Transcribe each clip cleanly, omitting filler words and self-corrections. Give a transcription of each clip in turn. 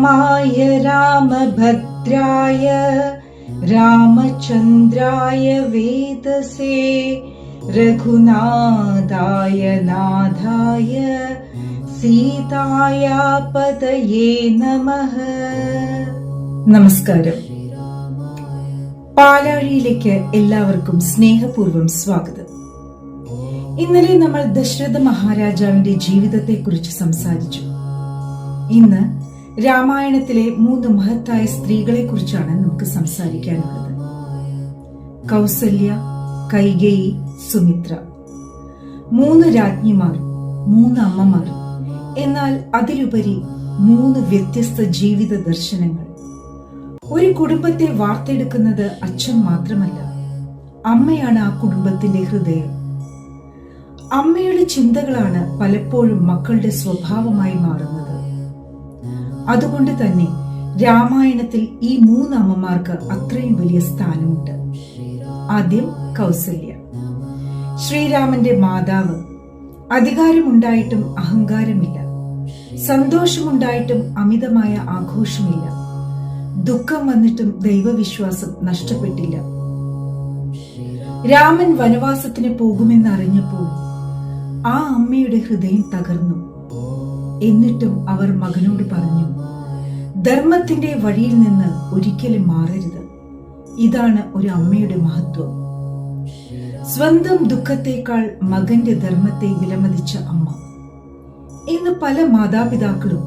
रामाय रामभद्राय रामचन्द्राय वेदसे रघुनाथाय नाथाय सीताय पतये नमः. നമസ്കാരം. പാലാഴിയിലേക്ക് എല്ലാവർക്കും സ്നേഹപൂർവ്വം സ്വാഗതം. ഇന്നലെ നമ്മൾ ദശരഥ മഹാരാജാവിന്റെ ജീവിതത്തെക്കുറിച്ച് സംസാരിച്ചു. ഇന്ന് രാമായണത്തിലെ 3 മഹത്തായ സ്ത്രീകളെ കുറിച്ചാണ് നമുക്ക് സംസാരിക്കാനുള്ളത്. കൗസല്യ, കൈകേയി, സുമിത്ര. 3 രാജ്ഞിമാർ, 3 അമ്മമാർ. എന്നാൽ അതിലുപരി 3 വ്യത്യസ്ത ജീവിത ദർശനങ്ങൾ. ഒരു കുടുംബത്തെ വാർത്തെടുക്കുന്നത് അച്ഛൻ മാത്രമല്ല, അമ്മയാണ് ആ കുടുംബത്തിന്റെ ഹൃദയം. അമ്മയുടെ ചിന്തകളാണ് പലപ്പോഴും മക്കളുടെ സ്വഭാവമായി മാറുന്നത്. അതുകൊണ്ട് തന്നെ രാമായണത്തിൽ ഈ 3 അമ്മമാർക്ക് അത്രയും വലിയ സ്ഥാനമുണ്ട്. ആദ്യം കൗസല്യ, ശ്രീരാമന്റെ മാതാവ്. അധികാരമുണ്ടായിട്ടും അഹങ്കാരമില്ല, സന്തോഷമുണ്ടായിട്ടും അമിതമായ ആഘോഷമില്ല, ദുഃഖം വന്നിട്ടും ദൈവവിശ്വാസം നഷ്ടപ്പെട്ടില്ല. രാമൻ വനവാസത്തിന് പോകുമെന്നറിഞ്ഞപ്പോൾ ആ അമ്മയുടെ ഹൃദയം തകർന്നു. എന്നിട്ടും അവർ മകനോട് പറഞ്ഞു, ധർമ്മത്തിന്റെ വഴിയിൽ നിന്ന് ഒരിക്കലും മാറരുത്. ഇതാണ് ഒരു അമ്മയുടെ മഹത്വം. സ്വന്തം ദുഃഖത്തേക്കാൾ മകന്റെ ധർമ്മത്തെ വിലമതിച്ച അമ്മ. ഇന്ന് പല മാതാപിതാക്കളും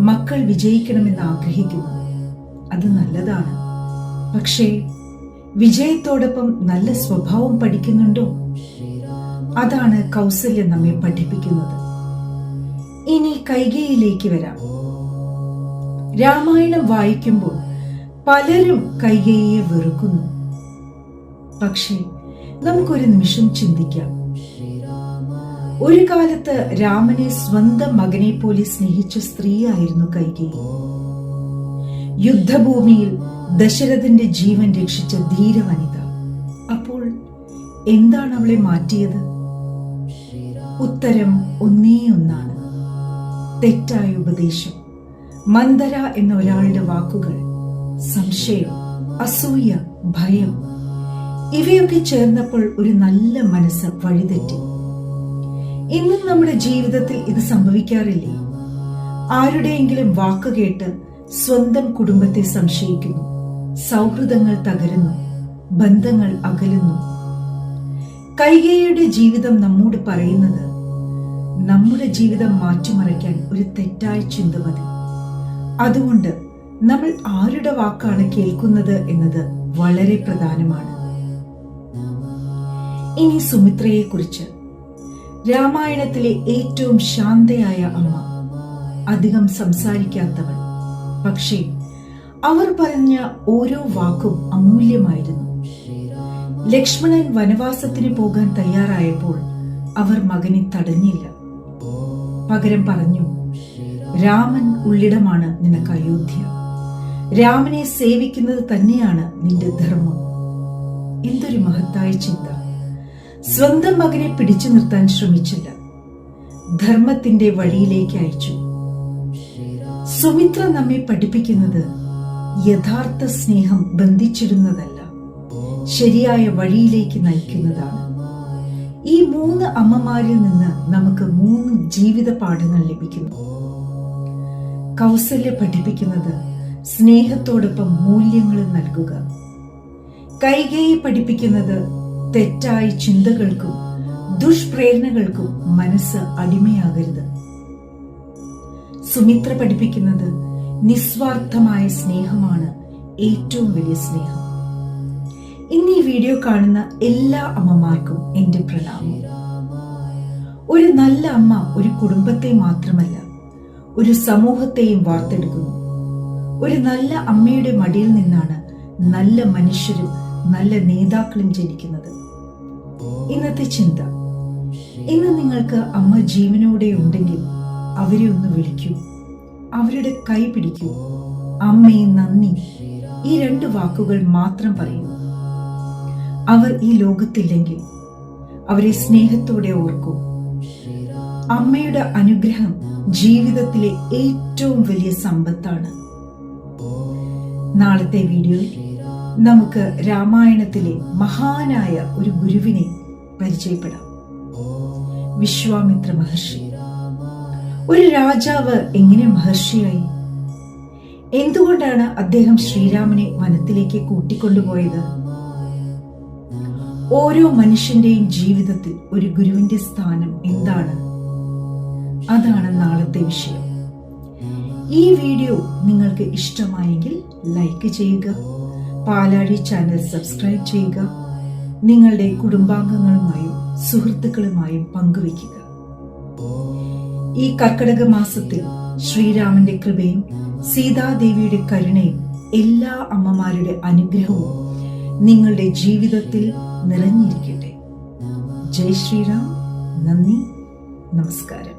മക്കൾ വിജയിക്കണമെന്ന് ആഗ്രഹിക്കുന്നു. അത് നല്ലതാണ്. പക്ഷേ വിജയത്തോടൊപ്പം നല്ല സ്വഭാവം പഠിക്കുന്നുണ്ടോ? അതാണ് കൗസല്യം നമ്മെ പഠിപ്പിക്കുന്നത്. ഇനി കൈകേയിലേക്ക് വരാം. രാമായണം വായിക്കുമ്പോൾ പലരും കൈകേയിയെ വെറുക്കുന്നു. പക്ഷേ നമുക്കൊരു നിമിഷം ചിന്തിക്കാം. ഒരു കാലത്ത് രാമനെ സ്വന്തം മകനെ പോലെ സ്നേഹിച്ച സ്ത്രീയായിരുന്നു കൈകേയി. യുദ്ധഭൂമിയിൽ ദശരഥന്റെ ജീവൻ രക്ഷിച്ച ധീരവനിത. അപ്പോൾ എന്താണ് അവളെ മാറ്റിയത്? ഉത്തരം ഒന്നേ ഒന്നാണ്: തെറ്റായ ഉപദേശം. മന്ദര എന്ന ഒരാളുടെ വാക്കുകൾ, സംശയം, അസൂയ, ഭയം, ഇവയൊക്കെ ചേർന്നപ്പോൾ ഒരു നല്ല മനസ്സ് വഴിതെറ്റി. ഇന്നും നമ്മുടെ ജീവിതത്തിൽ ഇത് സംഭവിക്കാറില്ലേ? ആരുടെയെങ്കിലും വാക്ക് കേട്ട് സ്വന്തം കുടുംബത്തെ സംശയിക്കുന്നു, സൗഹൃദങ്ങൾ തകരുന്നു, ബന്ധങ്ങൾ അകലുന്നു. കൈകേയിയുടെ ജീവിതം നമ്മോട് പറയുന്നത്, നമ്മുടെ ജീവിതം മാറ്റിമറിക്കാൻ ഒരു തെറ്റായ ചിന്ത മതി. അതുകൊണ്ട് നമ്മൾ ആരുടെ വാക്കാണ് കേൾക്കുന്നത് എന്നത് വളരെ പ്രധാനമാണ്. ഇനി സുമിത്രയെ കുറിച്ച്. രാമായണത്തിലെ ഏറ്റവും ശാന്തയായ അമ്മ, അധികം സംസാരിക്കാത്തവൾ. പക്ഷേ അവർ പറഞ്ഞ ഓരോ വാക്കും അമൂല്യമായിരുന്നു. ലക്ഷ്മണൻ വനവാസത്തിന് പോകാൻ തയ്യാറായപ്പോൾ അവർ മകനെ തടഞ്ഞില്ല. പകരം പറഞ്ഞു, രാമൻ ഉള്ളിടമാണ് നിനക്ക് അയോധ്യ. രാമനെ സേവിക്കുന്നത് തന്നെയാണ് നിന്റെ ധർമ്മം. എന്തൊരു മഹത്തായ ചിന്ത! സ്വന്തം മകനെ പിടിച്ചു നിർത്താൻ ശ്രമിച്ചില്ല, ധർമ്മത്തിന്റെ വഴിയിലേക്ക് അയച്ചു. സുമിത്ര നമ്മെ പഠിപ്പിക്കുന്നത് യഥാർത്ഥ സ്നേഹം ബന്ധിച്ചിടുന്നതല്ല, ശരിയായ വഴിയിലേക്ക് നയിക്കുന്നതാണ്. ഈ 3 അമ്മമാരിൽ നിന്ന് നമുക്ക് 3 ജീവിത പാഠങ്ങൾ ലഭിക്കുന്നു. കൗസല്യ പഠിപ്പിക്കുന്നത് സ്നേഹത്തോടൊപ്പം മൂല്യങ്ങൾ നൽകുക. കൈകേയി പഠിപ്പിക്കുന്നത് തെറ്റായ ചിന്തകൾക്കും ദുഷ്പ്രേരണകൾക്കും മനസ്സ് അടിമയാകരുത്. സുമിത്ര പഠിപ്പിക്കുന്നത് നിസ്വാർത്ഥമായ സ്നേഹമാണ് ഏറ്റവും വലിയ സ്നേഹം. ഇന്ന് ഈ വീഡിയോ കാണുന്ന എല്ലാ അമ്മമാർക്കും എന്റെ പ്രണാമം. ഒരു നല്ല അമ്മ ഒരു കുടുംബത്തെ മാത്രമല്ല, ഒരു സമൂഹത്തെയും വാർത്തെടുക്കുന്നു. ഒരു നല്ല അമ്മയുടെ മടിയിൽ നിന്നാണ് നല്ല മനുഷ്യരും നല്ല നേതാക്കളും ജനിക്കുന്നത്. ഇന്നത്തെ ചിന്ത: ഇന്ന് നിങ്ങൾക്ക് അമ്മ ജീവനോടെ ഉണ്ടെങ്കിൽ അവരെ ഒന്ന് വിളിക്കൂ, അവരുടെ കൈ പിടിക്കൂ. അമ്മേ നന്ദി, ഈ 2 വാക്കുകൾ മാത്രം പറയൂ. അവർ ഈ ലോകത്തില്ലെങ്കിൽ അവരെ സ്നേഹത്തോടെ ഓർക്കൂ. അമ്മയുടെ അനുഗ്രഹം ജീവിതത്തിലെ ഏറ്റവും വലിയ സമ്പത്താണ്. നാളത്തെ വീഡിയോയിൽ നമുക്ക് രാമായണത്തിലെ മഹാനായ ഒരു ഗുരുവിനെ പരിചയപ്പെടാം. വിശ്വാമിത്ര മഹർഷി. ഒരു രാജാവ് എങ്ങനെ മഹർഷിയായി? എന്തുകൊണ്ടാണ് അദ്ദേഹം ശ്രീരാമനെ വനത്തിലേക്ക് കൂട്ടിക്കൊണ്ടുപോയത്? ഓരോ മനുഷ്യന്റെയും ജീവിതത്തിൽ ഒരു ഗുരുവിന്റെ സ്ഥാനം എന്താണ്? അതാണ് നാളത്തെ വിഷയം. ഈ വീഡിയോ നിങ്ങൾക്ക് ഇഷ്ടമായെങ്കിൽ ലൈക്ക് ചെയ്യുക, പാലാഴി ചാനൽ സബ്സ്ക്രൈബ് ചെയ്യുക, നിങ്ങളുടെ കുടുംബാംഗങ്ങളുമായും സുഹൃത്തുക്കളുമായും പങ്കുവയ്ക്കുക. ഈ കർക്കിടക മാസത്തിൽ ശ്രീരാമന്റെ കൃപയും സീതാദേവിയുടെ കരുണയും എല്ലാ അമ്മമാരുടെ അനുഗ്രഹവും നിങ്ങളുടെ ജീവിതത്തിൽ നിറഞ്ഞിരിക്കട്ടെ. ജയ് ശ്രീറാം. നന്ദി, നമസ്കാരം.